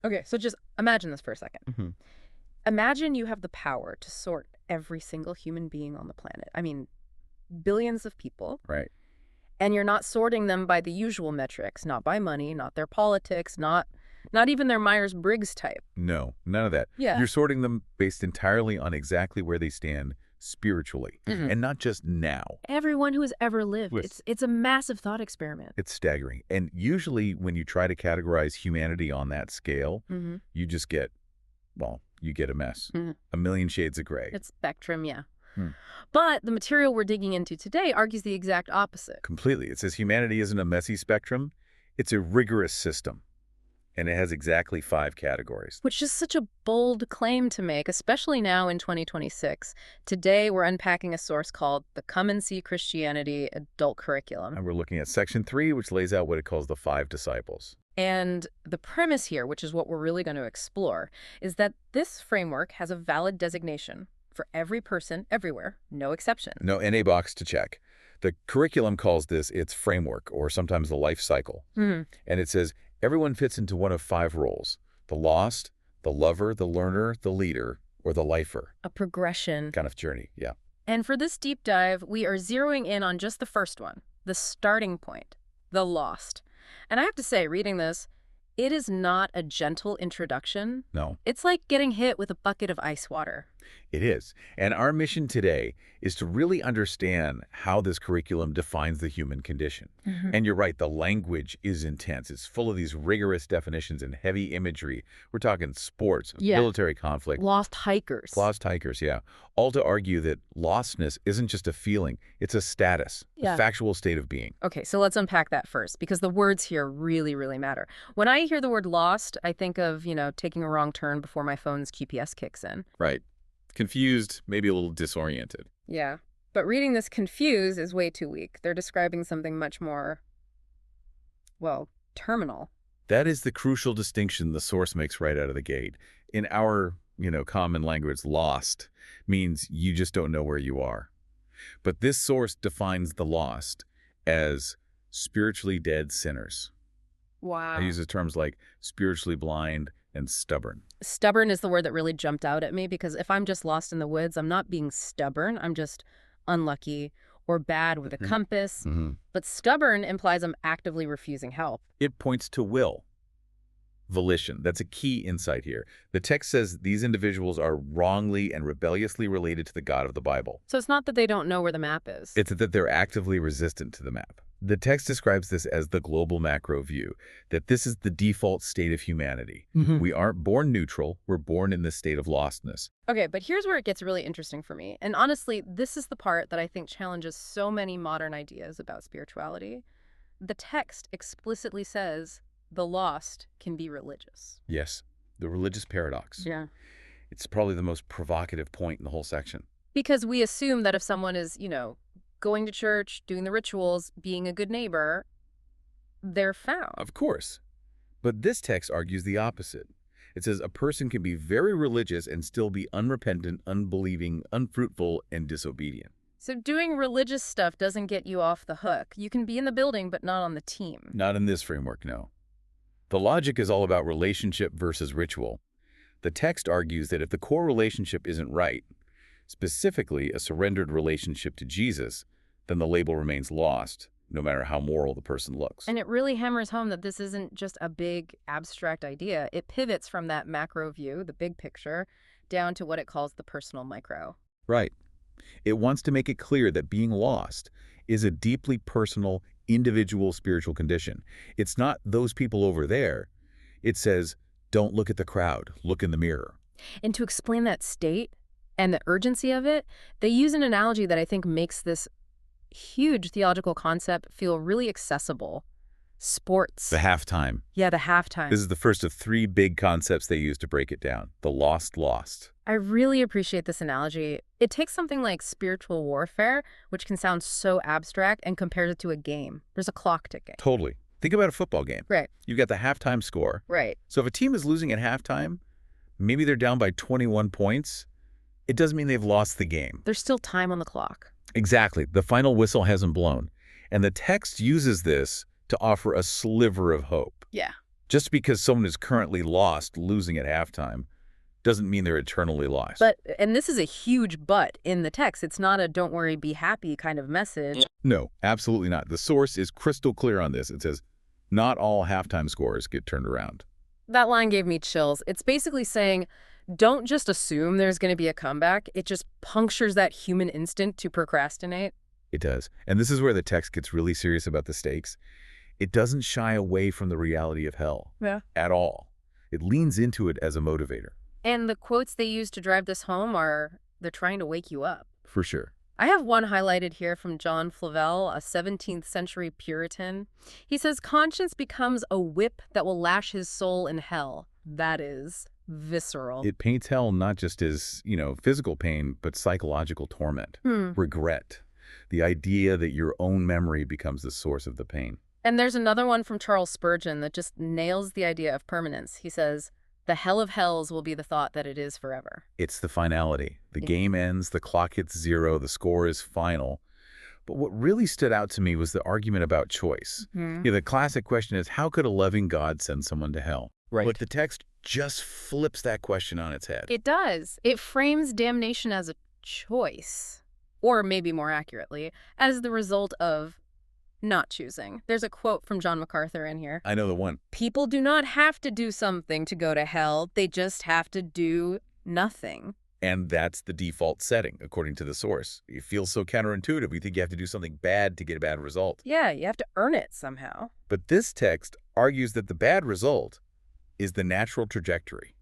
Okay, so just imagine this for a second. Hmm. Imagine you have the power to sort every single human being on the planet. I mean, billions of people. Right. And you're not sorting them by the usual metrics, not by money, not their politics, not even their Myers-Briggs type. No, none of that. Yeah. You're sorting them based entirely on exactly where they stand spiritually, Mhm. and not just now. Everyone who has ever lived. With It's a massive thought experiment. It's staggering. And usually when you try to categorize humanity on that scale, Mm-hmm. you just get, well, you get a mess. Mhm. A million shades of gray. It's spectrum, yeah. Hmm. But the material we're digging into today argues the exact opposite. Completely. It says humanity isn't a messy spectrum. It's a rigorous system. And it has exactly 5 categories. Which is such a bold claim to make, especially now in 2026. Today, we're unpacking a source called the Come and See Christianity Adult Curriculum. And we're looking at section 3, which lays out what it calls the 5 disciples. And the premise here, which is what we're really going to explore, is that this framework has a valid designation for every person, everywhere, no exception. No NA box to check. The curriculum calls this its framework, or sometimes the life cycle. Mhm. And it says everyone fits into one of 5 roles: the lost, the lover, the learner, the leader, or the lifer. A progression. Kind of journey, yeah. And for this deep dive, we are zeroing in on just the first one, the starting point, the lost. And I have to say, reading this, it is not a gentle introduction. No, It's like getting hit with a bucket of ice water. it is. And our mission today is to really understand how this curriculum defines the human condition. And you're right, the language is intense. It's full of these rigorous definitions and heavy imagery. We're talking sports, Yeah. military conflict, Lost hikers. lost hikers, yeah. All to argue that lostness isn't just a feeling, it's a status, Yeah. a factual state of being. Okay, so let's unpack that first, because the words here really, really matter. When I hear the word lost, I think of, taking a wrong turn before my phone's GPS kicks in. Right. Confused, maybe a little disoriented. Yeah. But reading this confused is way too weak. They're describing something much more, well, terminal. That is the crucial distinction the source makes right out of the gate. In our, common language, lost means you just don't know where you are. But this source defines the lost as spiritually dead sinners. Wow. It uses terms like spiritually blind and stubborn. Stubborn is the word that really jumped out at me, because if I'm just lost in the woods, I'm not being stubborn. I'm just unlucky or bad with a compass. But stubborn implies I'm actively refusing help. It points to will, volition. That's a key insight here. The text says these individuals are wrongly and rebelliously related to the God of the Bible. So it's not that they don't know where the map is. It's that they're actively resistant to the map. The text describes this as the global macro view, that this is the default state of humanity. We aren't born neutral, we're born in this state of lostness. Okay, but here's where it gets really interesting for me. And honestly, this is the part that I think challenges so many modern ideas about spirituality. The text explicitly says the lost can be religious. Yes, the religious paradox. Yeah. It's probably the most provocative point in the whole section. Because we assume that if someone is, going to church, doing the rituals, being a good neighbor, they're found. Of course. But this text argues the opposite. It says a person can be very religious and still be unrepentant, unbelieving, unfruitful, and disobedient. So doing religious stuff doesn't get you off the hook. You can be in the building, but not on the team. Not in this framework, no. The logic is all about relationship versus ritual. The text argues that if the core relationship isn't right, specifically a surrendered relationship to Jesus, then the label remains lost, no matter how moral the person looks. And it really hammers home that this isn't just a big, abstract idea. It pivots from that macro view, the big picture, down to what it calls the personal micro. Right. It wants to make it clear that being lost is a deeply personal, individual spiritual condition. It's not those people over there. It says, don't look at the crowd, look in the mirror. And to explain that state and the urgency of it, they use an analogy that I think makes this huge theological concept feel really accessible. Sports. The halftime. Yeah, the halftime. This is the first of 3 big concepts they use to break it down. The lost. I really appreciate this analogy. It takes something like spiritual warfare, which can sound so abstract, and compares it to a game. There's a clock ticking. Totally. Think about a football game. Right. You've got the halftime score. Right. So if a team is losing at halftime, maybe they're down by 21 points, it doesn't mean they've lost the game. There's still time on the clock. Exactly. The final whistle hasn't blown. And the text uses this to offer a sliver of hope. Yeah. Just because someone is currently lost, losing at halftime, doesn't mean they're eternally lost. And this is a huge but in the text. It's not a don't worry, be happy kind of message. No, absolutely not. The source is crystal clear on this. It says, not all halftime scores get turned around. That line gave me chills. It's basically saying, don't just assume there's going to be a comeback. It just punctures that human instinct to procrastinate. It does. And this is where the text gets really serious about the stakes. It doesn't shy away from the reality of hell at all. It leans into it as a motivator. And the quotes they use to drive this home they're trying to wake you up. For sure. I have one highlighted here from John Flavel, a 17th century Puritan. He says, conscience becomes a whip that will lash his soul in hell. That is visceral. It paints hell not just as, physical pain, but psychological torment, regret, the idea that your own memory becomes the source of the pain. And there's another one from Charles Spurgeon that just nails the idea of permanence. He says, the hell of hells will be the thought that it is forever. It's the finality. The game ends, the clock hits zero, the score is final. But what really stood out to me was the argument about choice. The classic question is, how could a loving God send someone to hell? Right. But the text just flips that question on its head. It does. It frames damnation as a choice, or maybe more accurately, as the result of not choosing. There's a quote from John MacArthur in here. I know the one. People do not have to do something to go to hell. They just have to do nothing. And that's the default setting, according to the source. It feels so counterintuitive. We think you have to do something bad to get a bad result. Yeah, you have to earn it somehow. But this text argues that the bad result is the natural trajectory.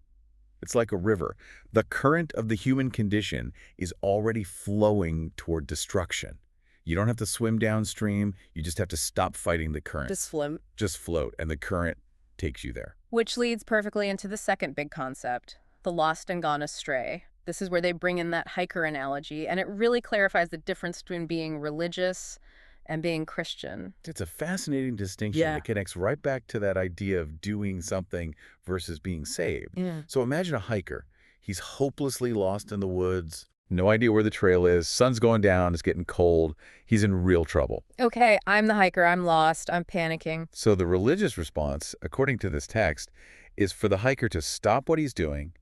It's like a river. The current of the human condition is already flowing toward destruction. You don't have to swim downstream. You just have to stop fighting the current. Just float, and the current takes you there. Which leads perfectly into the second big concept, the lost and gone astray. This is where they bring in that hiker analogy, and it really clarifies the difference between being religious and being Christian. It's a fascinating distinction that connects right back to that idea of doing something versus being saved. So imagine a hiker. He's hopelessly lost in the woods. No idea where the trail is. Sun's going down. It's getting cold. He's in real trouble. Okay, I'm the hiker. I'm lost. I'm panicking. So the religious response, according to this text, is for the hiker to stop what he's doing,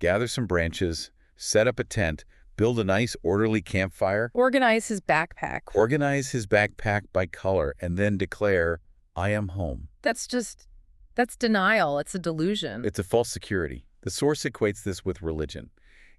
gather some branches, set up a tent, build a nice orderly campfire. Organize his backpack. Organize his backpack by color, and then declare, I am home. That's denial. It's a delusion. It's a false security. The source equates this with religion.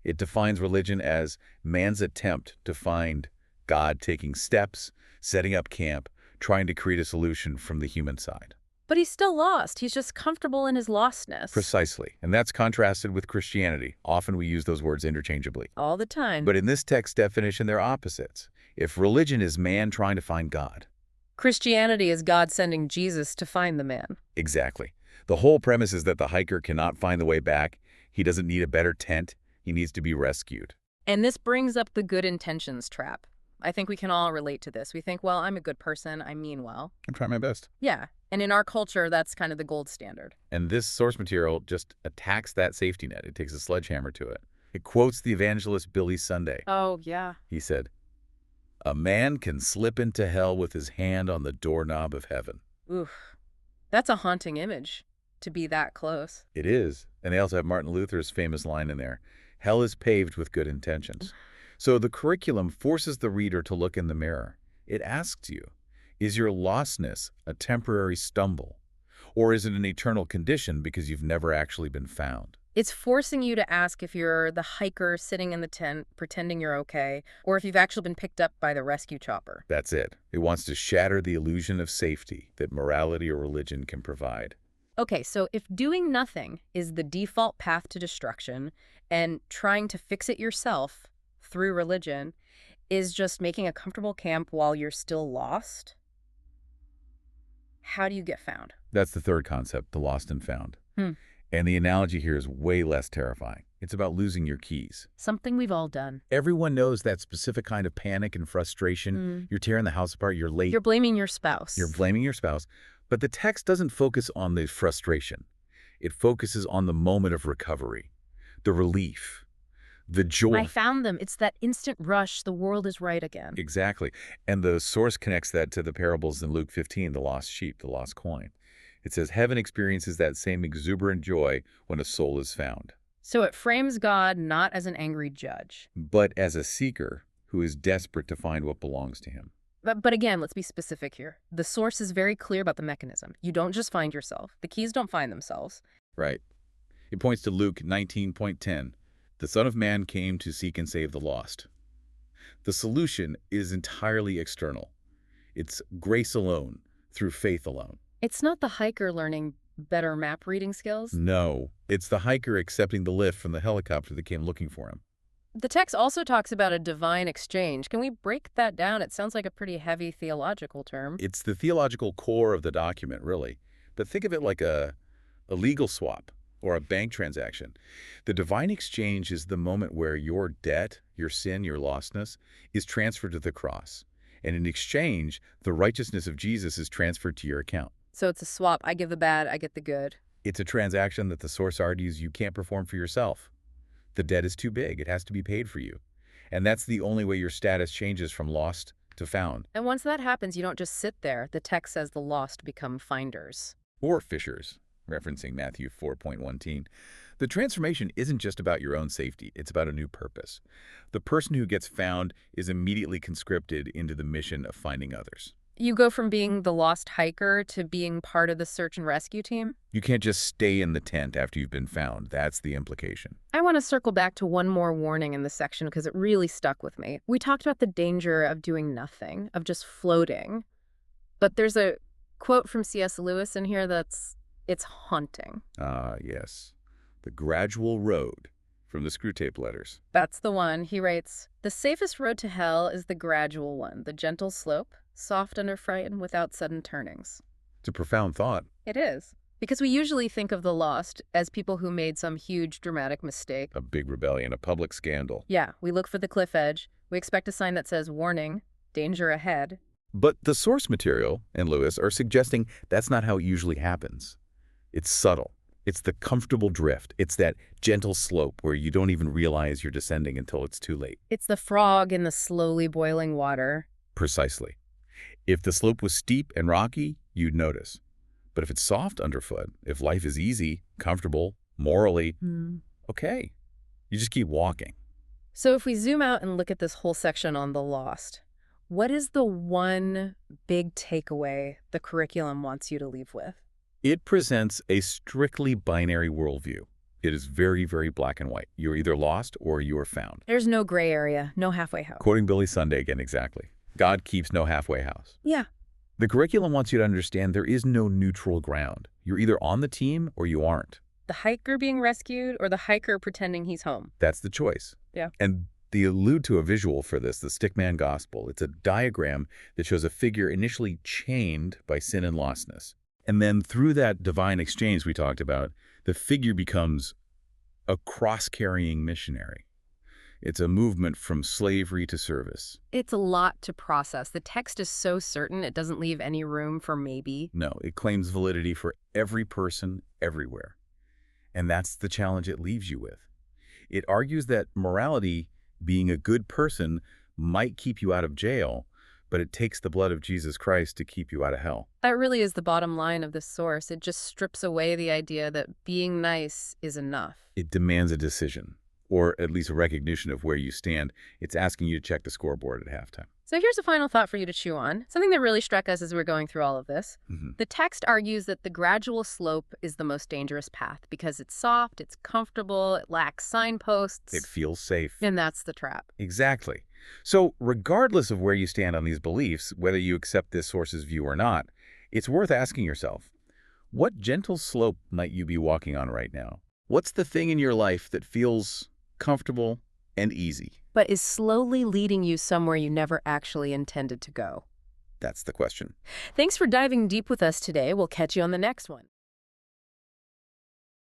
It defines religion as man's attempt to find God taking steps, setting up camp, trying to create a solution from the human side. But he's still lost. He's just comfortable in his lostness. Precisely. And that's contrasted with Christianity. Often we use those words interchangeably. All the time. But in this text definition, they're opposites. If religion is man trying to find God, Christianity is God sending Jesus to find the man. Exactly. The whole premise is that the hiker cannot find the way back. He doesn't need a better tent. He needs to be rescued. And this brings up the good intentions trap. I think we can all relate to this. We think, well, I'm a good person. I mean well. I'm trying my best. Yeah. And in our culture, that's kind of the gold standard. And this source material just attacks that safety net. It takes a sledgehammer to it. It quotes the evangelist Billy Sunday. Oh, yeah. He said, "A man can slip into hell with his hand on the doorknob of heaven." Oof. That's a haunting image, to be that close. It is. And they also have Martin Luther's famous line in there, "Hell is paved with good intentions." So the curriculum forces the reader to look in the mirror. It asks you, is your lostness a temporary stumble? Or is it an eternal condition because you've never actually been found? It's forcing you to ask if you're the hiker sitting in the tent pretending you're okay, or if you've actually been picked up by the rescue chopper. That's it. It wants to shatter the illusion of safety that morality or religion can provide. Okay, so if doing nothing is the default path to destruction and trying to fix it yourself through religion is just making a comfortable camp while you're still lost, how do you get found? That's the third concept, the lost and found. And the analogy here is way less terrifying. It's about losing your keys. Something we've all done. Everyone knows that specific kind of panic and frustration. You're tearing the house apart, you're late. You're blaming your spouse. You're blaming your spouse. But the text doesn't focus on the frustration. It focuses on the moment of recovery, the relief, the joy. I found them. It's that instant rush. The world is right again. Exactly. And the source connects that to the parables in Luke 15, the lost sheep, the lost coin. It says heaven experiences that same exuberant joy when a soul is found, So it frames God not as an angry judge. but as a seeker who is desperate to find what belongs to him. But again, let's be specific here. The source is very clear about the mechanism. You don't just find yourself. The keys don't find themselves. Right. It points to Luke 19:10. The Son of Man came to seek and save the lost. The solution is entirely external. It's grace alone, through faith alone. It's not the hiker learning better map reading skills. No, it's the hiker accepting the lift from the helicopter that came looking for him. The text also talks about a divine exchange. Can we break that down? It sounds like a pretty heavy theological term. It's the theological core of the document, really. But think of it like a legal swap or a bank transaction. The divine exchange is the moment where your debt, your sin, your lostness is transferred to the cross. And in exchange, the righteousness of Jesus is transferred to your account. So it's a swap. I give the bad, I get the good. It's a transaction that the source argues you can't perform for yourself. The debt is too big. It has to be paid for you. And that's the only way your status changes from lost to found. And once that happens, you don't just sit there. The text says the lost become finders. Or fishers, referencing Matthew 4:1. The transformation isn't just about your own safety. It's about a new purpose. The person who gets found is immediately conscripted into the mission of finding others. You go from being the lost hiker to being part of the search and rescue team? You can't just stay in the tent after you've been found. That's the implication. I want to circle back to one more warning in this section because it really stuck with me. We talked about the danger of doing nothing, of just floating. But there's a quote from C.S. Lewis in here it's haunting. Ah, yes. The gradual road from the Screwtape Letters. That's the one. He writes, "The safest road to hell is the gradual one, the gentle slope, soft under fright and without sudden turnings." It's a profound thought. It is. Because we usually think of the lost as people who made some huge dramatic mistake. A big rebellion, a public scandal. Yeah, we look for the cliff edge. We expect a sign that says, "Warning, danger ahead." But the source material and Lewis are suggesting that's not how it usually happens. It's subtle. It's the comfortable drift. It's that gentle slope where you don't even realize you're descending until it's too late. It's the frog in the slowly boiling water. Precisely. If the slope was steep and rocky, you'd notice. But if it's soft underfoot, if life is easy, comfortable, morally, okay, you just keep walking. So if we zoom out and look at this whole section on the lost, what is the one big takeaway the curriculum wants you to leave with? It presents a strictly binary worldview. It is very, very black and white. You're either lost or you are found. There's no gray area, no halfway house. Quoting Billy Sunday again, exactly. God keeps no halfway house. Yeah. The curriculum wants you to understand there is no neutral ground. You're either on the team or you aren't. The hiker being rescued or the hiker pretending he's home. That's the choice. Yeah. And they allude to a visual for this, the stickman gospel. It's a diagram that shows a figure initially chained by sin and lostness. And then through that divine exchange we talked about, the figure becomes a cross-carrying missionary. It's a movement from slavery to service. It's a lot to process. The text is so certain it doesn't leave any room for maybe. No, it claims validity for every person, everywhere. And that's the challenge it leaves you with. It argues that morality, being a good person, might keep you out of jail, but it takes the blood of Jesus Christ to keep you out of hell. That really is the bottom line of this source. It just strips away the idea that being nice is enough. It demands a decision, or at least a recognition of where you stand. It's asking you to check the scoreboard at halftime. So here's a final thought for you to chew on, something that really struck us as we were going through all of this. The text argues that the gradual slope is the most dangerous path because it's soft, it's comfortable, it lacks signposts. It feels safe. And that's the trap. Exactly. So regardless of where you stand on these beliefs, whether you accept this source's view or not, it's worth asking yourself, what gentle slope might you be walking on right now? What's the thing in your life that feels comfortable and easy? But is slowly leading you somewhere you never actually intended to go? That's the question. Thanks for diving deep with us today. We'll catch you on the next one.